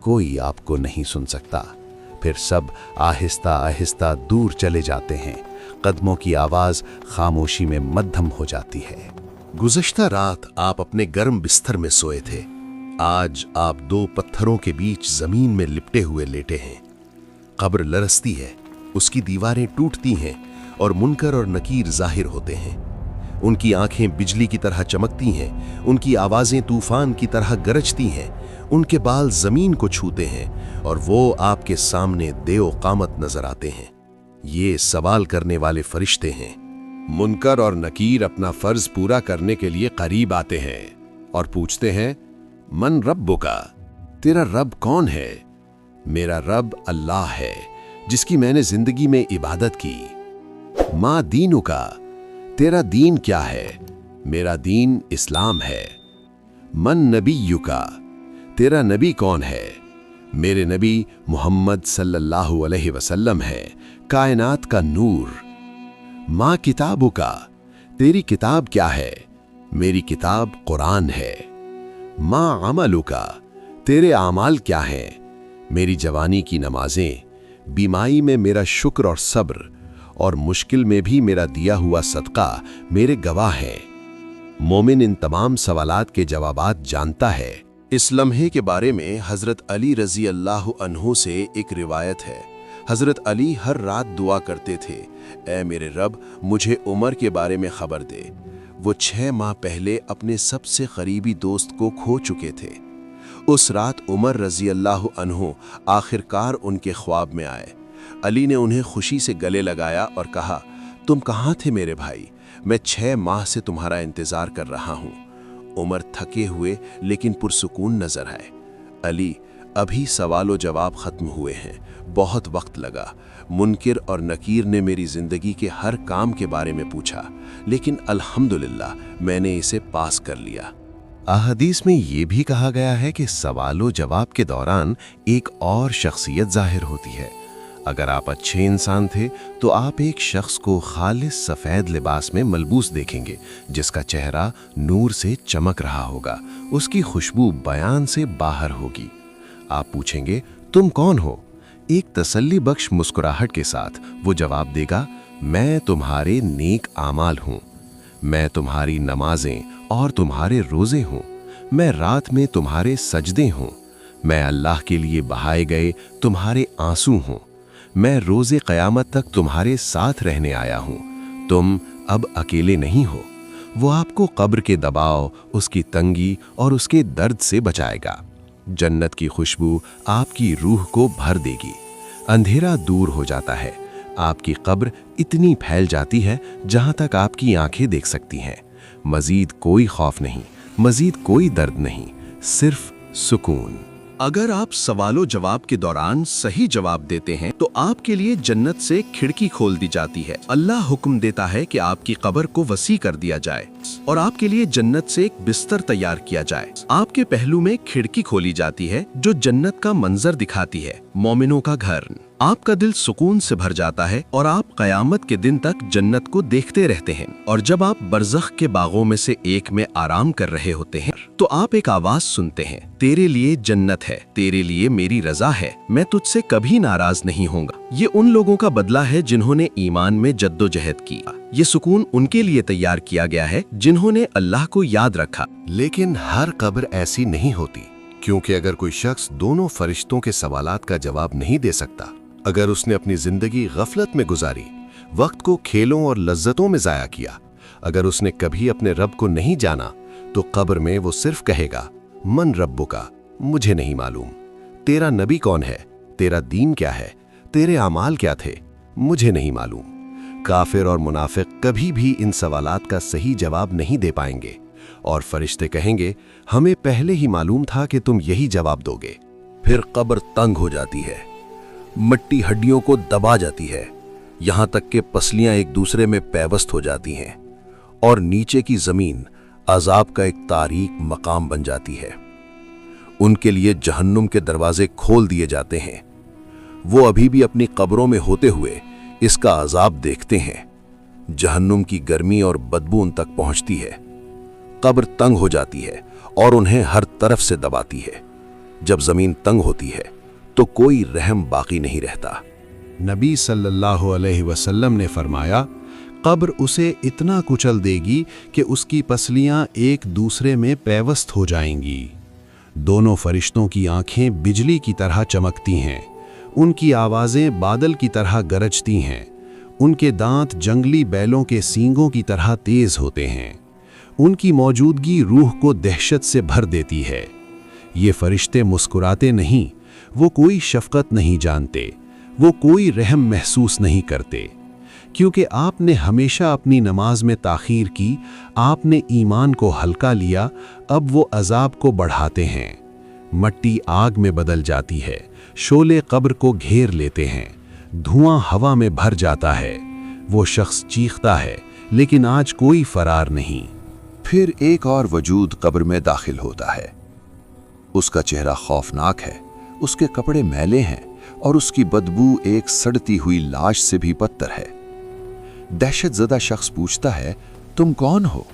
कोई आपको नहीं सुन सकता। फिर सब आहिस्ता आहिस्ता दूर चले जाते हैं। कदमों की आवाज़ खामोशी में मद्धम हो जाती है। गुज़श्ता रात आप अपने गर्म बिस्तर में सोए थे। आज आप दो पत्थरों के बीच ज़मीन में लिपटे हुए लेटे हैं। कब्र लरसती है, उसकी दीवारें टूटती हैं और मुनकर और नकीर जाहिर होते हैं। उनकी आंखें बिजली की तरह चमकती हैं, उनकी आवाज़ें तूफान की तरह गरजती हैं, उनके बाल ज़मीन को छूते हैं और वो आपके सामने देओ कामत नजर आते हैं। ये सवाल करने वाले फरिश्ते हैं। मुनकर और नकीर अपना फर्ज पूरा करने के लिए करीब आते हैं और पूछते हैं, मन रब्बुका, तेरा रब कौन है? मेरा रब अल्लाह है जिसकी मैंने जिंदगी में इबादत की। माँ दीनुका, तेरा दीन क्या है? मेरा दीन इस्लाम है। मन नबीयुका, तेरा नबी कौन है? मेरे नबी मोहम्मद सल्लल्लाहु अलैहि वसल्लम है, कायनात का नूर। माँ किताबुका, तेरी किताब क्या है? मेरी किताब कुरान है। माँ अमलुका, तेरे आमाल क्या हैं? मेरी जवानी की नमाजें, बीमारी में मेरा शुक्र और सब्र, और मुश्किल में भी मेरा दिया हुआ सदका मेरे गवाह हैं। मोमिन इन तमाम सवालात के जवाबात जानता है। इस लम्हे के बारे में हज़रत अली रज़ी अल्लाह अन्हु से एक रिवायत है। हज़रत अली हर रात दुआ करते थे, ऐ मेरे रब, मुझे उमर के बारे में खबर दे। वो 6 माह पहले अपने सबसे करीबी दोस्त को खो चुके थे। उस रात उमर रज़ी अल्लाह अन्हु आखिरकार उनके ख्वाब में आए। अली ने उन्हें खुशी से गले लगाया और कहा, तुम कहाँ थे मेरे भाई? मैं 6 माह से तुम्हारा इंतज़ार कर रहा हूँ। उमर थके हुए लेकिन पुरसुकून नजर आए। अली, अभी सवालो जवाब खत्म हुए हैं, बहुत वक्त लगा। मुनकिर और नकीर ने मेरी जिंदगी के हर काम के बारे में पूछा, लेकिन अल्हम्दुलिल्लाह मैंने इसे पास कर लिया। अहदीस में ये भी कहा गया है कि सवालो जवाब के दौरान एक और शख्सियत जाहिर होती है। अगर आप अच्छे इंसान थे तो आप एक शख्स को खालिस सफ़ेद लिबास में मलबूस देखेंगे, जिसका चेहरा नूर से चमक रहा होगा, उसकी खुशबू बयान से बाहर होगी। आप पूछेंगे, तुम कौन हो? एक तसल्ली बख्श मुस्कुराहट के साथ वो जवाब देगा, मैं तुम्हारे नेक आमाल हूँ। मैं तुम्हारी नमाजें और तुम्हारे रोज़े हूँ। मैं रात में तुम्हारे सजदे हूँ। मैं अल्लाह के लिए बहाए गए तुम्हारे आंसू हूँ। मैं रोज़े क़यामत तक तुम्हारे साथ रहने आया हूँ। तुम अब अकेले नहीं हो। वो आपको कब्र के दबाव, उसकी तंगी और उसके दर्द से बचाएगा। जन्नत की खुशबू आपकी रूह को भर देगी। अंधेरा दूर हो जाता है। आपकी कब्र इतनी फैल जाती है जहाँ तक आपकी आंखें देख सकती हैं। मज़ीद कोई खौफ नहीं, मज़ीद कोई दर्द नहीं, सिर्फ सुकून। अगर आप सवालो जवाब के दौरान सही जवाब देते हैं तो आपके लिए जन्नत से खिड़की खोल दी जाती है। अल्लाह हुक्म देता है कि आपकी कब्र को वसी कर दिया जाए और आपके लिए जन्नत से एक बिस्तर तैयार किया जाए। आपके पहलू में खिड़की खोली जाती है जो जन्नत का मंजर दिखाती है, मोमिनों का घर। आपका दिल सुकून से भर जाता है और आप कयामत के दिन तक जन्नत को देखते रहते हैं। और जब आप बरज़ख के बागों में से एक में आराम कर रहे होते हैं तो आप एक आवाज सुनते हैं, तेरे लिए जन्नत है, तेरे लिए मेरी रजा है, मैं तुझसे कभी नाराज नहीं होऊंगा। ये उन लोगों का बदला है जिन्होंने ईमान में जद्दोजहद की। ये सुकून उनके लिए तैयार किया गया है जिन्होंने अल्लाह को याद रखा। लेकिन हर कब्र ऐसी नहीं होती, क्योंकि अगर कोई शख्स दोनों फरिश्तों के सवालात का जवाब नहीं दे सकता, अगर उसने अपनी जिंदगी गफलत में गुजारी, वक्त को खेलों और लज्जतों में जाया किया, अगर उसने कभी अपने रब को नहीं जाना, तो कब्र में वो सिर्फ कहेगा, मन रब्बुका, मुझे नहीं मालूम। तेरा नबी कौन है? तेरा दीन क्या है? तेरे अमाल क्या थे? मुझे नहीं मालूम। काफिर और मुनाफिक कभी भी इन सवालात का सही जवाब नहीं दे पाएंगे और फरिश्ते कहेंगे, हमें पहले ही मालूम था कि तुम यही जवाब दोगे। फिर कब्र तंग हो जाती है, मिट्टी हड्डियों को दबा जाती है, यहाँ तक कि पसलियां एक दूसरे में पैवस्त हो जाती हैं और नीचे की जमीन अजाब का एक तारीक मकाम बन जाती है। उनके लिए जहन्नुम के दरवाजे खोल दिए जाते हैं। वो अभी भी अपनी कब्रों में होते हुए इसका अजाब देखते हैं। जहन्नुम की गर्मी और बदबू उन तक पहुंचती है। कब्र तंग हो जाती है और उन्हें हर तरफ से दबाती है। जब ज़मीन तंग होती है तो कोई रहम बाकी नहीं रहता। नबी सल्लल्लाहु अलैहि वसल्लम ने फरमाया, कब्र उसे इतना कुचल देगी कि उसकी पसलियां एक दूसरे में पैवस्त हो जाएंगी। दोनों फरिश्तों की आंखें बिजली की तरह चमकती हैं, उनकी आवाज़ें बादल की तरह गरजती हैं, उनके दांत जंगली बैलों के सींगों की तरह तेज होते हैं। उनकी मौजूदगी रूह को दहशत से भर देती है। ये फरिश्ते मुस्कुराते नहीं, वो कोई शफकत नहीं जानते, वो कोई रहम महसूस नहीं करते। क्योंकि आपने हमेशा अपनी नमाज में ताख़ीर की, आपने ईमान को हल्का लिया, अब वो अजाब को बढ़ाते हैं। मट्टी आग में बदल जाती है, शोले कब्र को घेर लेते हैं, धुआं हवा में भर जाता है। वो शख्स चीखता है, लेकिन आज कोई फरार नहीं। फिर एक और वजूद कब्र में दाखिल होता है। उसका चेहरा खौफनाक है, उसके कपड़े मैले हैं और उसकी बदबू एक सड़ती हुई लाश से भी बदतर है। दहशतज़दा शख्स पूछता है, तुम कौन हो?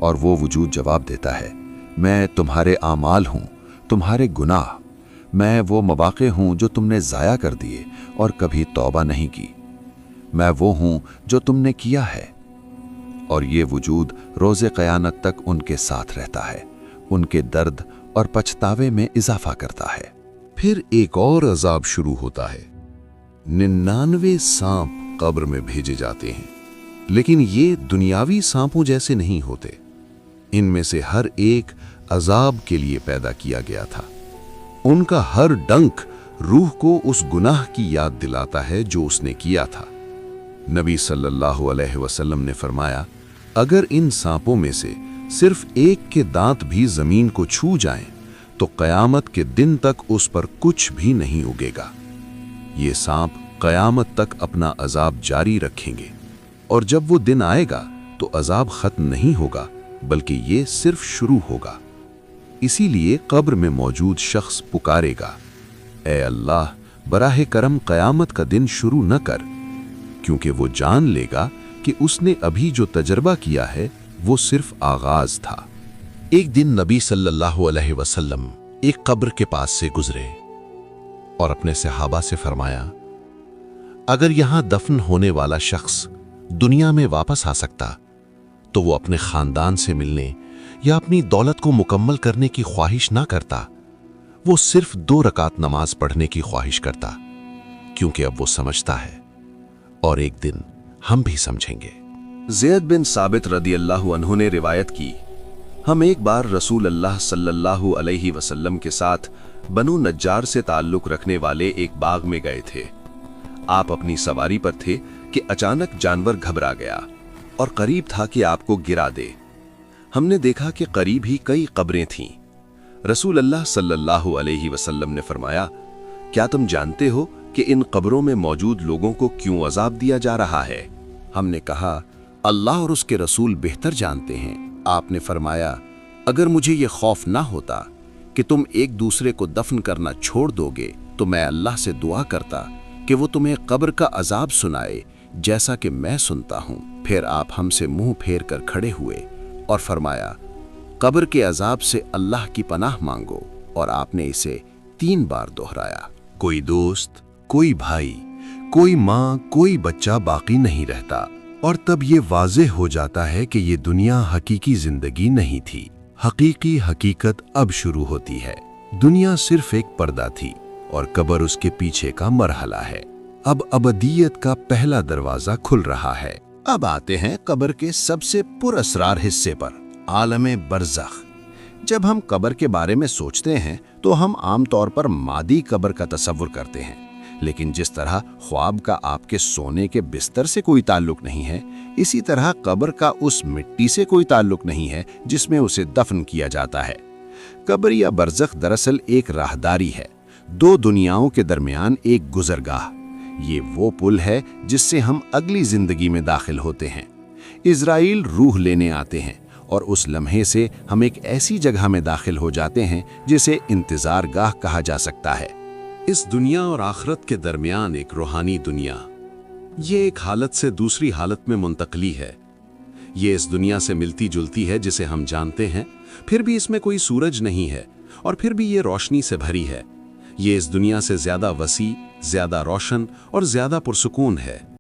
और वो वजूद जवाब देता है, मैं तुम्हारे आमाल हूं, तुम्हारे गुनाह। मैं वो मवाक़े हूं जो तुमने ज़ाया कर दिए और कभी तौबा नहीं की। मैं वो हूं जो तुमने किया है। और ये वजूद रोज़े क़यामत तक उनके साथ रहता है, उनके दर्द और पछतावे में इजाफा करता है। फिर एक और अजाब शुरू होता है। 99 सांप कब्र में भेजे जाते हैं, लेकिन ये दुनियावी सांपों जैसे नहीं होते। इनमें से हर एक अजाब के लिए पैदा किया गया था। उनका हर डंक रूह को उस गुनाह की याद दिलाता है जो उसने किया था। नबी सल्लल्लाहु अलैहि वसल्लम ने फरमाया, अगर इन सांपों में से सिर्फ एक के दांत भी जमीन को छू जाएं, तो क़यामत के दिन तक उस पर कुछ भी नहीं उगेगा। ये सांप क़यामत तक अपना अजाब जारी रखेंगे, और जब वो दिन आएगा तो अजाब ख़त्म नहीं होगा, बल्कि ये सिर्फ शुरू होगा। इसीलिए कब्र में मौजूद शख्स पुकारेगा, ए अल्लाह, बराह करम क़यामत का दिन शुरू न कर, क्योंकि वो जान लेगा कि उसने अभी जो तजर्बा किया है वो सिर्फ आगाज था। एक दिन नबी सल्लल्लाहु अलैहि वसल्लम एक कब्र के पास से गुजरे और अपने सहाबा से फरमाया, अगर यहां दफन होने वाला शख्स दुनिया में वापस आ सकता तो वो अपने खानदान से मिलने या अपनी दौलत को मुकम्मल करने की ख्वाहिश ना करता, वो सिर्फ 2 रकात नमाज पढ़ने की ख्वाहिश करता, क्योंकि अब वो समझता है और एक दिन हम भी समझेंगे। ज़ैद बिन साबित रदियल्लाहु अन्हु ने रिवायत की, हम एक बार रसूल अल्लाह सल्लल्लाहु अलैहि वसल्लम के साथ बनु नज्जार से ताल्लुक रखने वाले एक बाग में गए थे। आप अपनी सवारी पर थे कि अचानक जानवर घबरा गया और करीब था कि आपको गिरा दे। हमने देखा कि करीब ही कई कब्रें थीं। रसूल अल्लाह सल्लल्लाहु अलैहि वसल्लम ने फरमाया, क्या तुम जानते हो कि इन कब्रों में मौजूद लोगों को क्यों अजाब दिया जा रहा है? हमने कहा, अल्लाह और उसके रसूल बेहतर जानते हैं। आपने फरमाया, अगर मुझे ये खौफ ना होता कि तुम एक दूसरे को दफन करना छोड़ दोगे तो मैं अल्लाह से दुआ करता कि वो तुम्हें कब्र का अजाब सुनाए जैसा कि मैं सुनता हूँ। फिर आप हमसे मुंह फेर कर खड़े हुए और फरमाया, कब्र के अजाब से अल्लाह की पनाह मांगो, और आपने इसे 3 बार दोहराया। कोई दोस्त, कोई भाई, कोई माँ, कोई बच्चा बाकी नहीं रहता, और तब ये वाज़ेह हो जाता है कि ये दुनिया हकीकी जिंदगी नहीं थी। हकीकी हकीकत अब शुरू होती है। दुनिया सिर्फ एक पर्दा थी और कब्र उसके पीछे का मरहला है। अब अबदियत का पहला दरवाजा खुल रहा है। अब आते हैं कब्र के सबसे पुरअसरार हिस्से पर, आलमे बरज़ख। जब हम कब्र के बारे में सोचते हैं तो हम आमतौर पर मादी कब्र का तसव्वुर करते हैं, लेकिन जिस तरह ख्वाब का आपके सोने के बिस्तर से कोई ताल्लुक नहीं है, इसी तरह कब्र का उस मिट्टी से कोई ताल्लुक नहीं है जिसमें उसे दफन किया जाता है। कब्र या बरज़ख दरअसल एक राहदारी है, 2 दुनियाओं के दरमियान एक गुजरगाह। ये वो पुल है जिससे हम अगली जिंदगी में दाखिल होते हैं। इज़राइल रूह लेने आते हैं और उस लम्हे से हम एक ऐसी जगह में दाखिल हो जाते हैं जिसे इंतजार गाह कहा जा सकता है। इस दुनिया और आखिरत के दरमियान एक रूहानी दुनिया, ये एक हालत से दूसरी हालत में मुंतकली है। ये इस दुनिया से मिलती जुलती है जिसे हम जानते हैं, फिर भी इसमें कोई सूरज नहीं है اور پھر بھی یہ روشنی سے بھری ہے۔ یہ اس دنیا سے زیادہ وسیع، زیادہ روشن اور زیادہ پرسکون ہے۔